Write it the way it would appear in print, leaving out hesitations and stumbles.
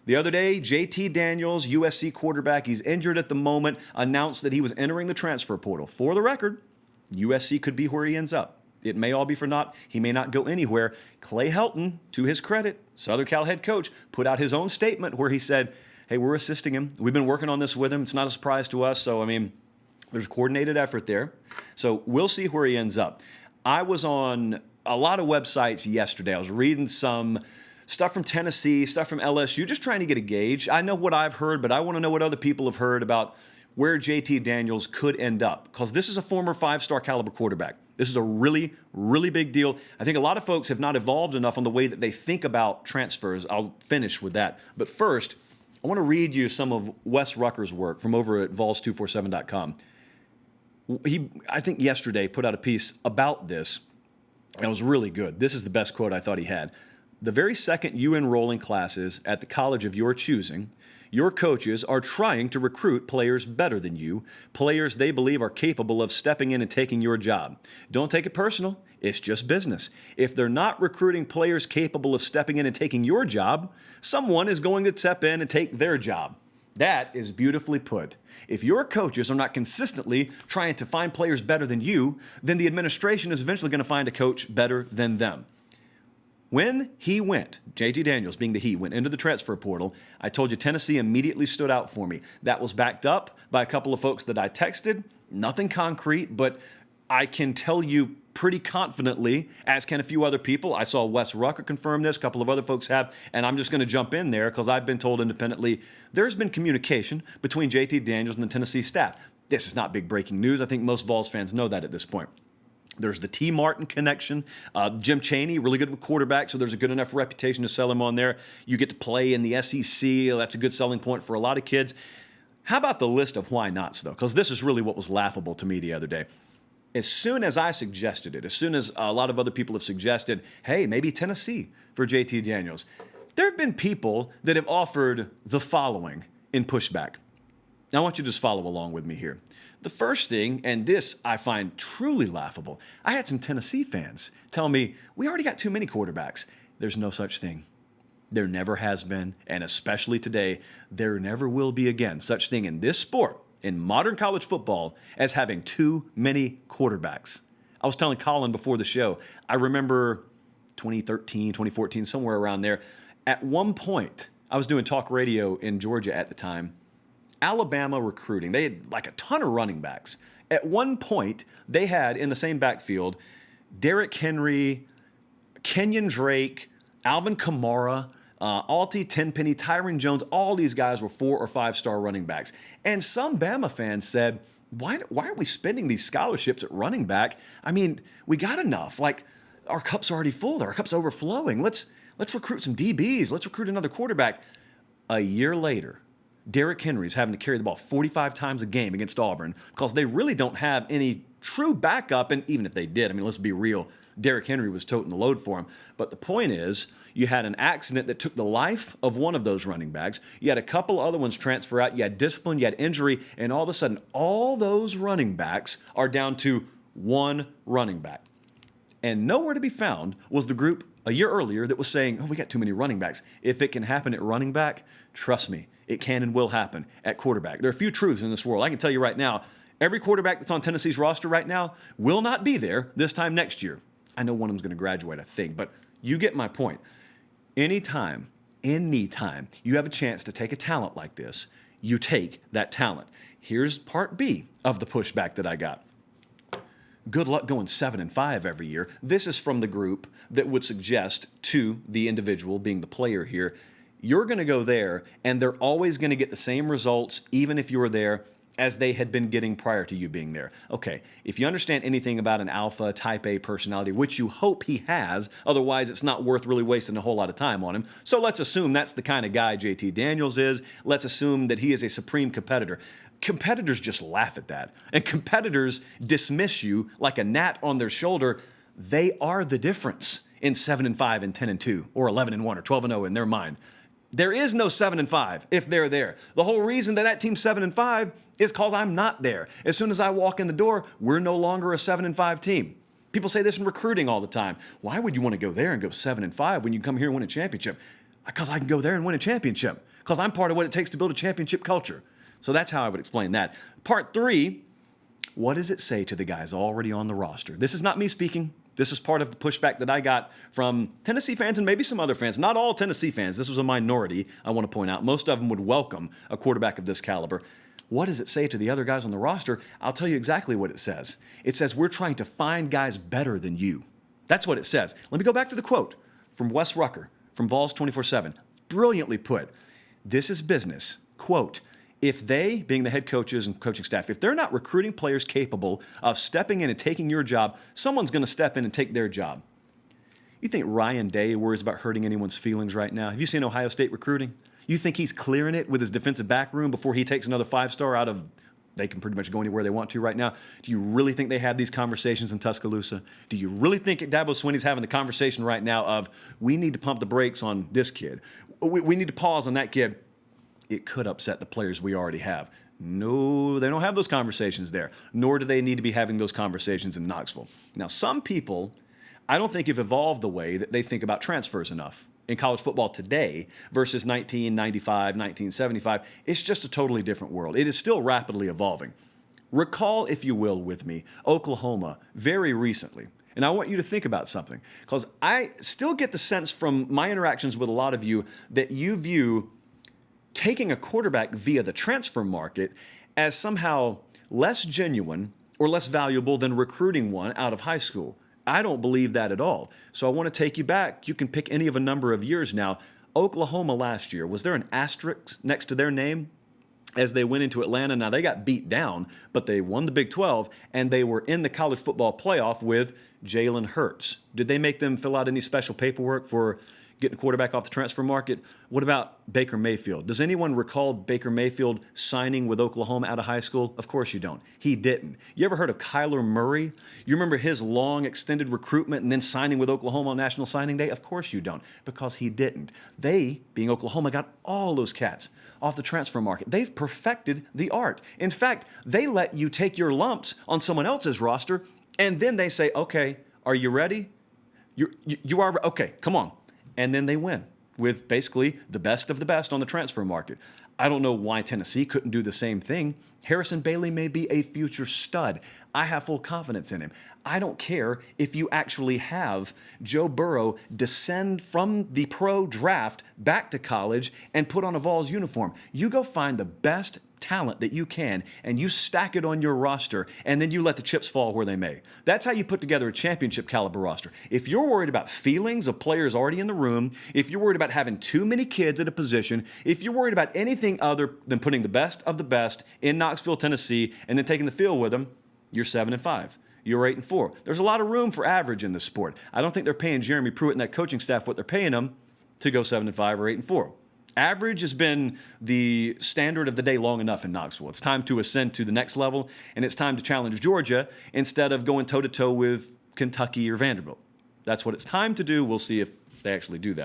The other day, JT Daniels, USC quarterback, he's injured at the moment, announced that he was entering the transfer portal. For the record, USC could be where he ends up. It may all be for naught. He may not go anywhere. Clay Helton, to his credit, Southern Cal head coach, put out his own statement where he said, hey, we're assisting him. We've been working on this with him. It's not a surprise to us. So, there's coordinated effort there. So we'll see where he ends up. I was on a lot of websites yesterday. I was reading some stuff from Tennessee, stuff from LSU, just trying to get a gauge. I know what I've heard, but I want to know what other people have heard about where JT Daniels could end up, because this is a former 5-star caliber quarterback. This is a really, really big deal. I think a lot of folks have not evolved enough on the way that they think about transfers. I'll finish with that. But first, I want to read you some of Wes Rucker's work from over at Vols247.com. He, I think yesterday, put out a piece about this, and it was really good. This is the best quote I thought he had. The very second you enroll in classes at the college of your choosing, your coaches are trying to recruit players better than you, players they believe are capable of stepping in and taking your job. Don't take it personal. It's just business. If they're not recruiting players capable of stepping in and taking your job, someone is going to step in and take their job. That is beautifully put. If your coaches are not consistently trying to find players better than you, then the administration is eventually going to find a coach better than them. When he went, JT Daniels being the he, went into the transfer portal, I told you Tennessee immediately stood out for me. That was backed up by a couple of folks that I texted. Nothing concrete, but I can tell you pretty confidently, as can a few other people. I saw Wes Rucker confirm this, a couple of other folks have, and I'm just going to jump in there because I've been told independently there's been communication between JT Daniels and the Tennessee staff. This is not big breaking news. I think most Vols fans know that at this point. There's the T. Martin connection. Jim Chaney, really good with quarterback, so there's a good enough reputation to sell him on there. You get to play in the SEC. That's a good selling point for a lot of kids. How about the list of why nots, though? Because this is really what was laughable to me the other day. As soon as I suggested it, as soon as a lot of other people have suggested, hey, maybe Tennessee for JT Daniels, there have been people that have offered the following in pushback. Now, I want you to just follow along with me here. The first thing, and this I find truly laughable, I had some Tennessee fans tell me, we already got too many quarterbacks. There's no such thing. There never has been, and especially today, there never will be again such thing in this sport, in modern college football, as having too many quarterbacks. I was telling Colin before the show, I remember 2013, 2014, somewhere around there. At one point, I was doing talk radio in Georgia at the time. Alabama recruiting, they had like a ton of running backs. At one point, they had in the same backfield Derrick Henry, Kenyon Drake, Alvin Kamara, Alti Tenpenny, Tyron Jones. All these guys were 4- or 5-star running backs. And some Bama fans said, why are we spending these scholarships at running back? I mean, we got enough. Like, our cup's already full. Our cup's overflowing. Let's recruit some DBs. Let's recruit another quarterback. A year later, Derrick Henry's having to carry the ball 45 times a game against Auburn because they really don't have any true backup. And even if they did, I mean, let's be real, Derrick Henry was toting the load for him. But the point is, you had an accident that took the life of one of those running backs. You had a couple other ones transfer out. You had discipline, you had injury, and all of a sudden, all those running backs are down to one running back. And nowhere to be found was the group a year earlier that was saying, oh, we got too many running backs. If it can happen at running back, trust me, it can and will happen at quarterback. There are a few truths in this world. I can tell you right now, every quarterback that's on Tennessee's roster right now will not be there this time next year. I know one of them's going to graduate, I think, but you get my point. Anytime you have a chance to take a talent like this, you take that talent. Here's part B of the pushback that I got. Good luck going 7-5 every year. This is from the group that would suggest to the individual, being the player here, you're going to go there, and they're always going to get the same results, even if you were there, as they had been getting prior to you being there. Okay, if you understand anything about an alpha type A personality, which you hope he has, otherwise it's not worth really wasting a whole lot of time on him. So let's assume that's the kind of guy JT Daniels is. Let's assume that he is a supreme competitor. Competitors just laugh at that. And competitors dismiss you like a gnat on their shoulder. They are the difference in 7-5 and 10-2 or 11-1 or 12-0 in their mind. There is no 7-5 if they're there. The whole reason that team's 7-5 is because I'm not there. As soon as I walk in the door, we're no longer a 7-5 team. People say this in recruiting all the time. Why would you want to go there and go 7-5 when you come here and win a championship? Because I can go there and win a championship. Because I'm part of what it takes to build a championship culture. So that's how I would explain that. Part 3, what does it say to the guys already on the roster? This is not me speaking. This is part of the pushback that I got from Tennessee fans and maybe some other fans. Not all Tennessee fans. This was a minority, I want to point out. Most of them would welcome a quarterback of this caliber. What does it say to the other guys on the roster? I'll tell you exactly what it says. It says we're trying to find guys better than you. That's what it says. Let me go back to the quote from Wes Rucker from Vols 24/7. Brilliantly put. This is business. Quote, if they, being the head coaches and coaching staff, if they're not recruiting players capable of stepping in and taking your job, someone's going to step in and take their job. You think Ryan Day worries about hurting anyone's feelings right now? Have you seen Ohio State recruiting? You think he's clearing it with his defensive back room before he takes another 5-star out of, they can pretty much go anywhere they want to right now? Do you really think they had these conversations in Tuscaloosa? Do you really think Dabo Swinney's having the conversation right now of, we need to pump the brakes on this kid? We need to pause on that kid. It could upset the players we already have. No, they don't have those conversations there, nor do they need to be having those conversations in Knoxville. Now, some people, I don't think have evolved the way that they think about transfers enough. In college football today versus 1995, 1975, it's just a totally different world. It is still rapidly evolving. Recall, if you will, with me, Oklahoma very recently. And I want you to think about something, because I still get the sense from my interactions with a lot of you that you view taking a quarterback via the transfer market as somehow less genuine or less valuable than recruiting one out of high school. I don't believe that at all. So I want to take you back. You can pick any of a number of years now. Oklahoma last year, was there an asterisk next to their name as they went into Atlanta? Now, they got beat down, but they won the Big 12, and they were in the college football playoff with Jalen Hurts. Did they make them fill out any special paperwork for getting a quarterback off the transfer market? What about Baker Mayfield? Does anyone recall Baker Mayfield signing with Oklahoma out of high school? Of course you don't. He didn't. You ever heard of Kyler Murray? You remember his long extended recruitment and then signing with Oklahoma on National Signing Day? Of course you don't, because he didn't. They, being Oklahoma, got all those cats off the transfer market. They've perfected the art. In fact, they let you take your lumps on someone else's roster, and then they say, okay, are you ready? You are, okay, come on. And then they win with basically the best of the best on the transfer market. I don't know why Tennessee couldn't do the same thing. Harrison Bailey may be a future stud. I have full confidence in him. I don't care if you actually have Joe Burrow descend from the pro draft back to college and put on a Vols uniform. You go find the best talent that you can, and you stack it on your roster, and then you let the chips fall where they may. That's how you put together a championship caliber roster. If you're worried about feelings of players already in the room, if you're worried about having too many kids at a position, if you're worried about anything other than putting the best of the best in Knoxville, Tennessee, and then taking the field with them, you're 7-5. You're 8-4. There's a lot of room for average in this sport. I don't think they're paying Jeremy Pruitt and that coaching staff what they're paying them to go 7-5 or 8-4. Average has been the standard of the day long enough in Knoxville. It's time to ascend to the next level, and it's time to challenge Georgia instead of going toe-to-toe with Kentucky or Vanderbilt. That's what it's time to do. We'll see if they actually do that.